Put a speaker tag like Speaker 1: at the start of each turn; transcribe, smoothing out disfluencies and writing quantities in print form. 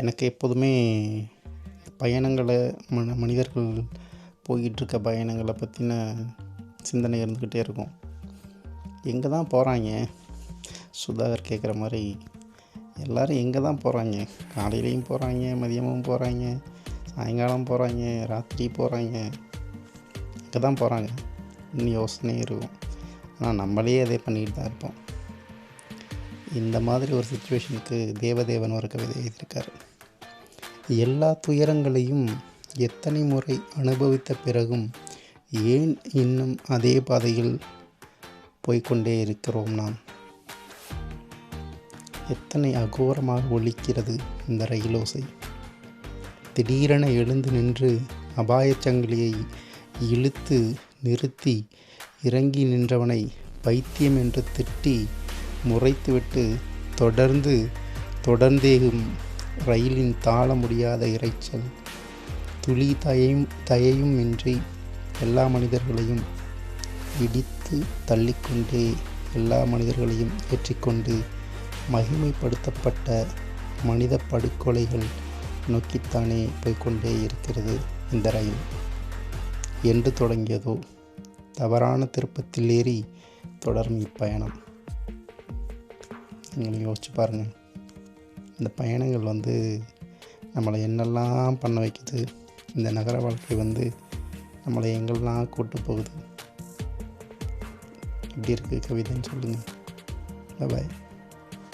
Speaker 1: எனக்கு எப்போதுமே பயணங்களை மனிதர்கள் போய்கிட்டுருக்க பயணங்களை பற்றின சிந்தனை இருந்துக்கிட்டே இருக்கும். எங்கே தான் போகிறாங்க? சுதாகர் கேட்குற மாதிரி எல்லோரும் எங்கே தான் போகிறாங்க? காலையிலையும் போகிறாங்க, மதியமும் போகிறாங்க, சாயங்காலம் போகிறாங்க, ராத்திரி போகிறாங்க. எங்கே தான் போகிறாங்க இன்னும் யோசனை இருக்கும். ஆனால் நம்மளே அதே பண்ணிக்கிட்டு தான் இருப்போம். இந்த மாதிரி ஒரு சுச்சுவேஷனுக்கு தேவதேவன் ஒரு கவிதை எழுதியிருக்கார். எல்லா துயரங்களையும் எத்தனை முறை அனுபவித்த பிறகும் ஏன் இன்னும் அதே பாதையில் போய்கொண்டே இருக்கிறோம் நாம்? எத்தனை அகோரமாக ஒலிக்கிறது இந்த ரயிலோசை. திடீரென எழுந்து நின்று அபாயச் சங்கிலியை இழுத்து நிறுத்தி இறங்கி நின்றவனை பைத்தியம் என்று திட்டி முறைத்துவிட்டு தொடர்ந்தேகும் ரயிலின் தாழ முடியாத இரைச்சல். துளி தயையும் இன்றி எல்லா மனிதர்களையும் இடித்து தள்ளிக்கொண்டே எல்லா மனிதர்களையும் ஏற்றிக்கொண்டு மகிமைப்படுத்தப்பட்ட மனித படுகொலைகள் நோக்கித்தானே போய்கொண்டே இருக்கிறது இந்த ரயில். என்று தொடங்கியதோ தவறான திருப்பத்தில் ஏறி தொடரும் இப்பயணம். நீங்கள் யோசிச்சு பாருங்கள், இந்த பயணங்கள் நம்மளை என்னெல்லாம் பண்ண வைக்குது. இந்த நகர வாழ்க்கை நம்மளை எங்கெல்லாம் கூட்டு போகுது. எப்படி இருக்குது கவிதைன்னு சொல்லுங்கள். பாய்.